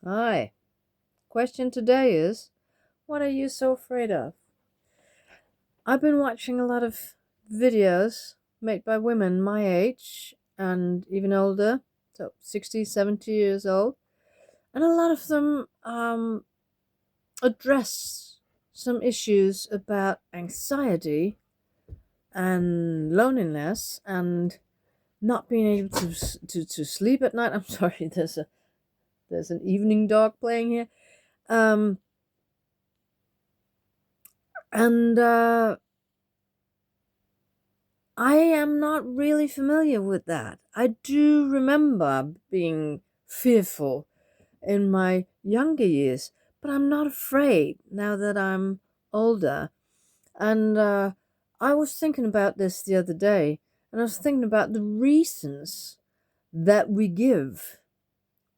Hi. Question today is, what are you so afraid of? I've been watching a lot of videos made by women my age and even older, so 60, 70 years old, and a lot of them address some issues about anxiety and loneliness and not being able to sleep at night. I'm sorry, there's an evening dog playing here. Um and I am not really familiar with that. I do remember being fearful in my younger years, but I'm not afraid now that I'm older. And I was thinking about this the other day, and I was thinking about the reasons that we give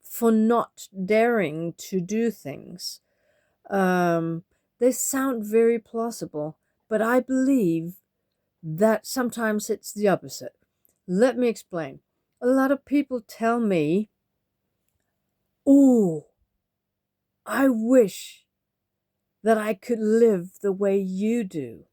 for not daring to do things. Um, they sound very plausible, but I believe that sometimes it's the opposite. Let me explain. A lot of people tell me, "Oh, I wish that I could live the way you do."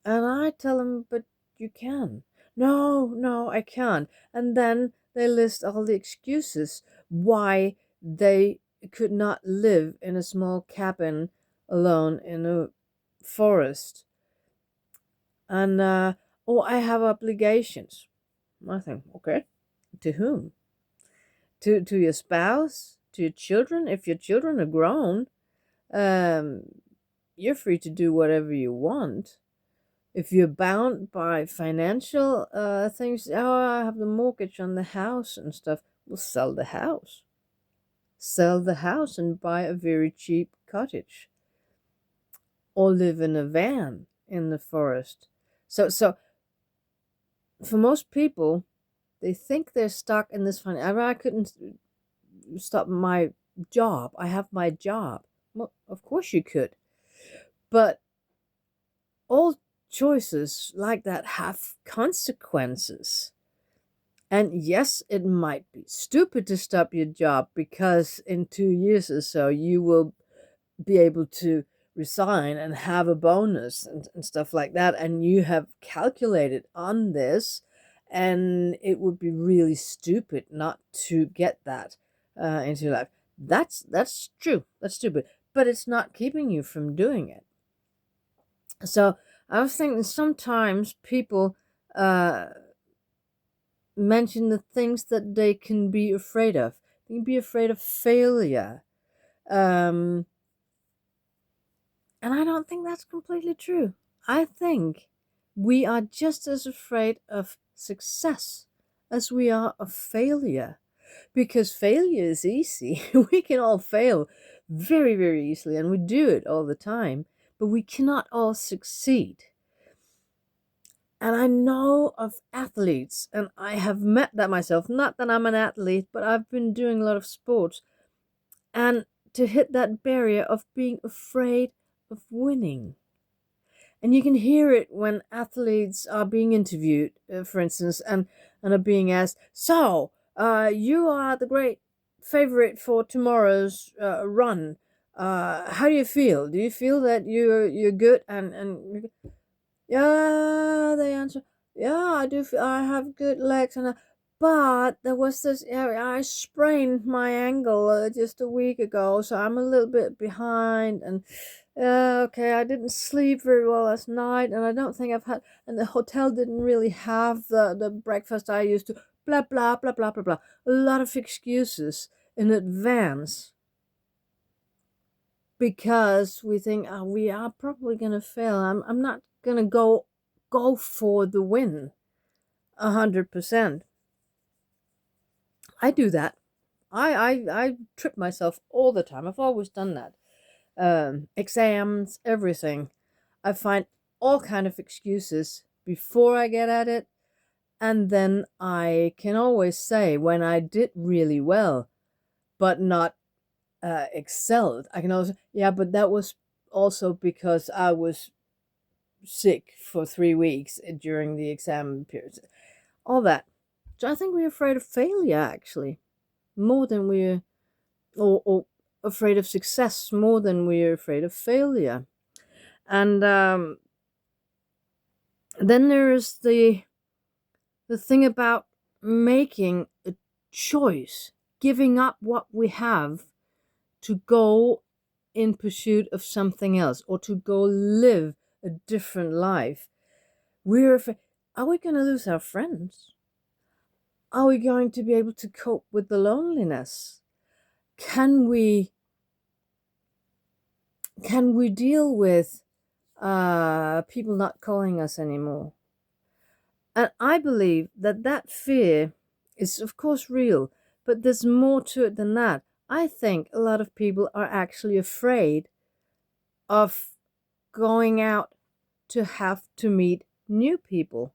And I tell them, "But you can." "No, no, I can't." And then they list all the excuses why they could not live in a small cabin alone in a forest. And, "Oh, I have obligations." I think, okay, to whom? To your spouse? To your children? If your children are grown, um, you're free to do whatever you want. If you're bound by financial things, oh, I have the mortgage on the house and stuff, well, sell the house. Sell the house and buy a very cheap cottage, or live in a van in the forest. So for most people, they think they're stuck in this fun. I couldn't stop my job. I have my job. Well, of course you could. But all choices like that have consequences. And yes, it might be stupid to stop your job because in 2 years or so you will be able to resign and have a bonus and stuff like that. And you have calculated on this, and it would be really stupid not to get that into your life. That's true. That's stupid, but it's not keeping you from doing it. So I was thinking sometimes people uh, mention the things that they can be afraid of. They can be afraid of failure. Um, And I don't think that's completely true. I think we are just as afraid of success as we are of failure. Because failure is easy. We can all fail very, very easily, and we do it all the time, but we cannot all succeed. And I know of athletes, and I have met that myself. Not that I'm an athlete, but I've been doing a lot of sports. And to hit that barrier of being afraid of winning. And you can hear it when athletes are being interviewed, for instance, and are being asked, "So, you are the great favorite for tomorrow's run. How do you feel? Do you feel that you're good?" And yeah, they answer, "Yeah, I do. I have good legs, and but there was this area I sprained my ankle just a week ago, so I'm a little bit behind, and okay, I didn't sleep very well last night, and I don't think I've had, and the hotel didn't really have the breakfast I used to." Blah blah blah blah blah blah. A lot of excuses in advance because we think, "Oh, we are probably gonna fail. I'm not gonna go for the win 100%." I do that. I trip myself all the time. I've always done that. Exams, everything. I find all kind of excuses before I get at it, and then I can always say when I did really well, but not excelled. I can also, yeah, but that was also because I was sick for 3 weeks during the exam periods. All that. So I think we're afraid of failure actually more than we're or afraid of success more than we're afraid of failure. And then there is the thing about making a choice, giving up what we have to go in pursuit of something else, or to go live a different life. Are we going to lose our friends? Are we going to be able to cope with the loneliness? Can we deal with people not calling us anymore? And I believe that fear is, of course, real, but there's more to it than that. I think a lot of people are actually afraid of going out to have to meet new people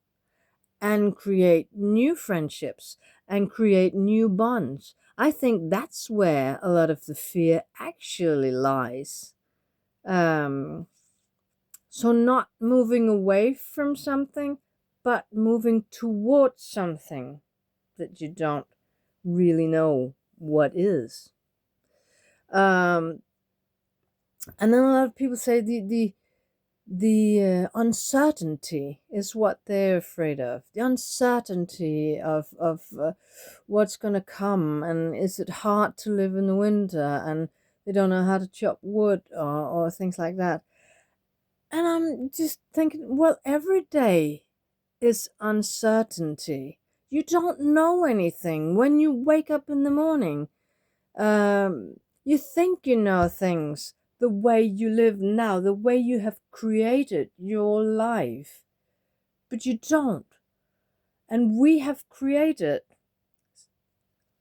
and create new friendships and create new bonds. I think that's where a lot of the fear actually lies. So not moving away from something, but moving towards something that you don't really know what is. And then a lot of people say the uncertainty is what they're afraid of. The uncertainty of what's going to come, and is it hard to live in the winter, and they don't know how to chop wood, or things like that. And I'm just thinking, well, every day is uncertainty. You don't know anything. When you wake up in the morning, you think you know things, the way you live now, the way you have created your life, but you don't. And we have created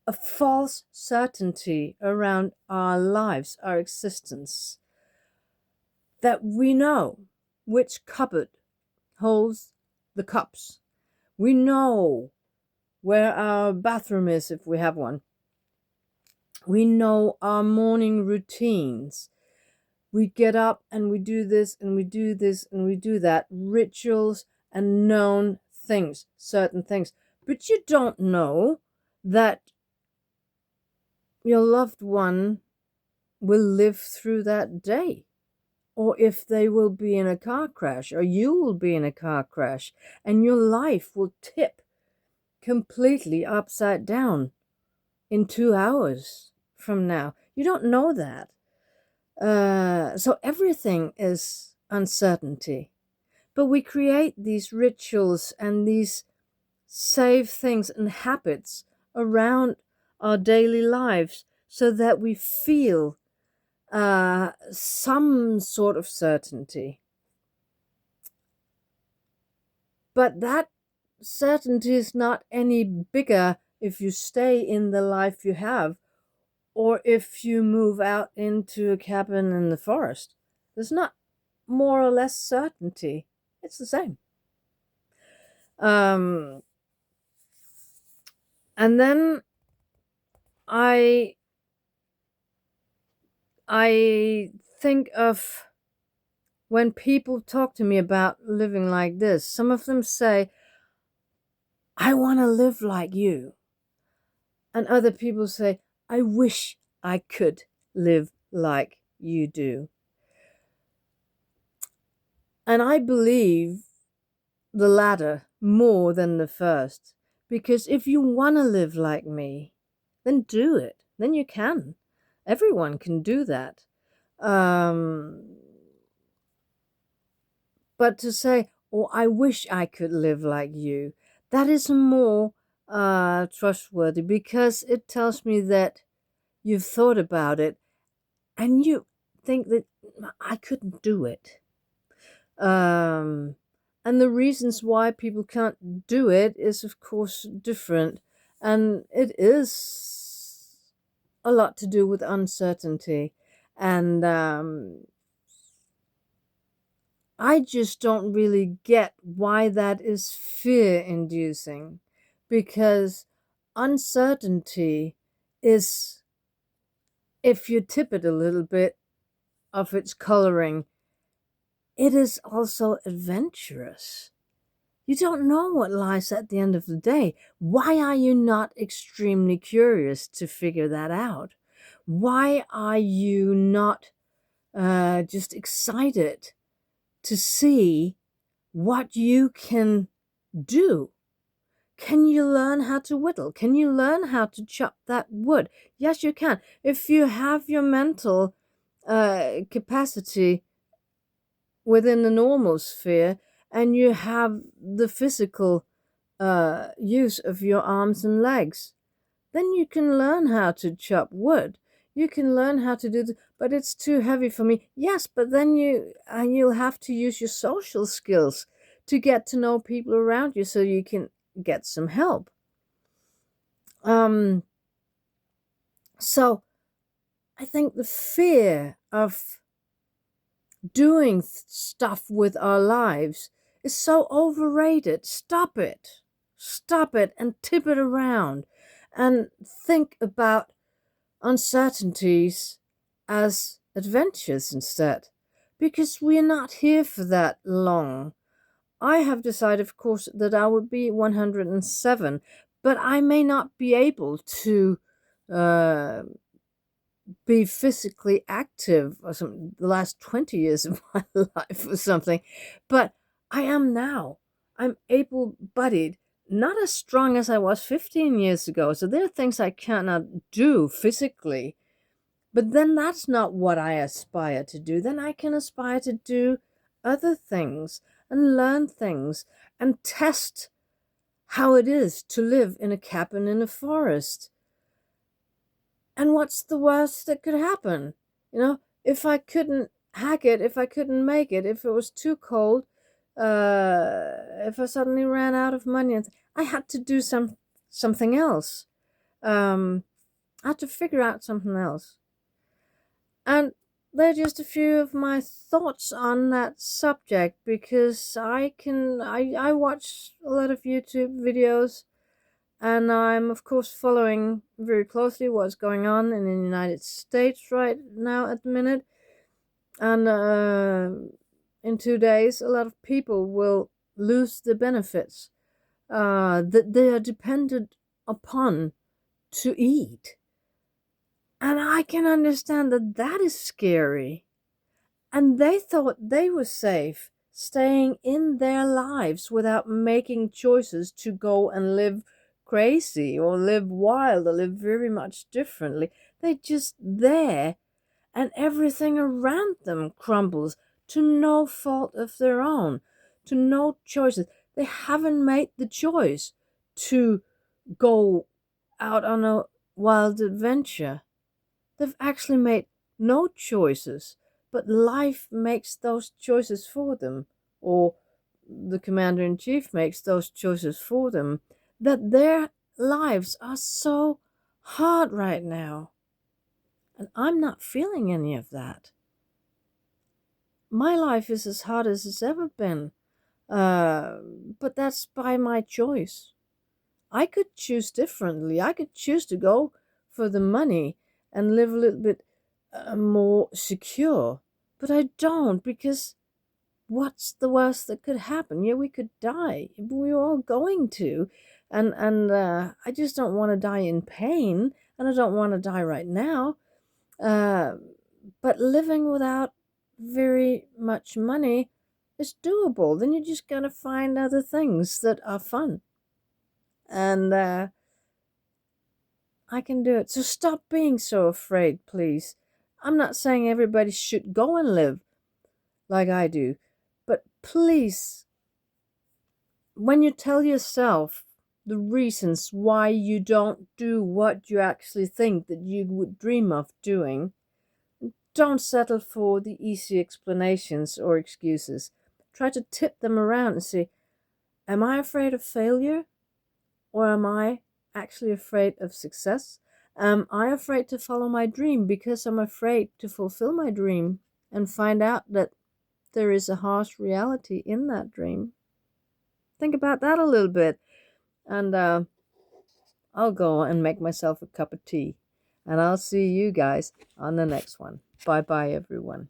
a false certainty around our lives, our existence, that we know which cupboard holds the cups. We know where our bathroom is if we have one. We know our morning routines. We get up and we do this and we do this and we do that. Rituals and known things, certain things. But you don't know that your loved one will live through that day, or if they will be in a car crash, or you will be in a car crash, and your life will tip completely upside down in 2 hours from now. You don't know that. So everything is uncertainty. But we create these rituals and these safe things and habits around our daily lives so that we feel some sort of certainty. But that certainty is not any bigger if you stay in the life you have, or if you move out into a cabin in the forest. There's not more or less certainty. It's the same. And then I think of when people talk to me about living like this, some of them say, I want to live like you. And other people say, I wish I could live like you do. And I believe the latter more than the first, because if you want to live like me, then do it. Then you can. Everyone can do that. But to say, oh, I wish I could live like you, that is more trustworthy, because it tells me that you've thought about it and you think that I couldn't do it. And the reasons why people can't do it is, of course, different. And it is a lot to do with uncertainty. And I just don't really get why that is fear-inducing, because uncertainty is, if you tip it a little bit of its coloring, it is also adventurous. You don't know what lies at the end of the day. Why are you not extremely curious to figure that out? Why are you not just excited to see what you can do? Can you learn how to whittle? Can you learn how to chop that wood? Yes, you can. If you have your mental capacity within the normal sphere and you have the physical use of your arms and legs, then you can learn how to chop wood. You can learn how to do but it's too heavy for me. Yes, but then you'll have to use your social skills to get to know people around you so you can get some help. So I think the fear of doing stuff with our lives is so overrated. Stop it. Stop it and tip it around and think about uncertainties as adventures instead, because we're not here for that long. I have decided, of course, that I would be 107, but I may not be able to uh, be physically active or something the last 20 years of my life or something, but I am now. I'm able-bodied, not as strong as I was 15 years ago. So there are things I cannot do physically, but then that's not what I aspire to do. Then I can aspire to do other things and learn things and test how it is to live in a cabin in a forest. And what's the worst that could happen? If I couldn't hack it, if I couldn't make it, if it was too cold, if I suddenly ran out of money, and I had to do something else. I had to figure out something else. And they're just a few of my thoughts on that subject, because I watch a lot of YouTube videos, and I'm of course following very closely what's going on in the United States right now at the minute. And in 2 days, a lot of people will lose the benefits that they are dependent upon to eat. And I can understand that that is scary. And they thought they were safe staying in their lives without making choices to go and live crazy or live wild or live very much differently. They're just there, and everything around them crumbles to no fault of their own, to no choices. They haven't made the choice to go out on a wild adventure. They've actually made no choices, but life makes those choices for them, or the commander-in-chief makes those choices for them, that their lives are so hard right now. And I'm not feeling any of that. My life is as hard as it's ever been, but that's by my choice. I could choose differently. I could choose to go for the money and live a little bit more secure, but I don't, because what's the worst that could happen? Yeah, we could die. We're all going to, and I just don't want to die in pain, and I don't want to die right now. But living without very much money is doable. Then you're just gonna find other things that are fun, and I can do it. So stop being so afraid, please. I'm not saying everybody should go and live like I do, but please, when you tell yourself the reasons why you don't do what you actually think that you would dream of doing, don't settle for the easy explanations or excuses. Try to tip them around and say, am I afraid of failure? Or am I actually afraid of success? Am I afraid to follow my dream because I'm afraid to fulfill my dream and find out that there is a harsh reality in that dream? Think about that a little bit. And I'll go and make myself a cup of tea. And I'll see you guys on the next one. Bye bye, everyone.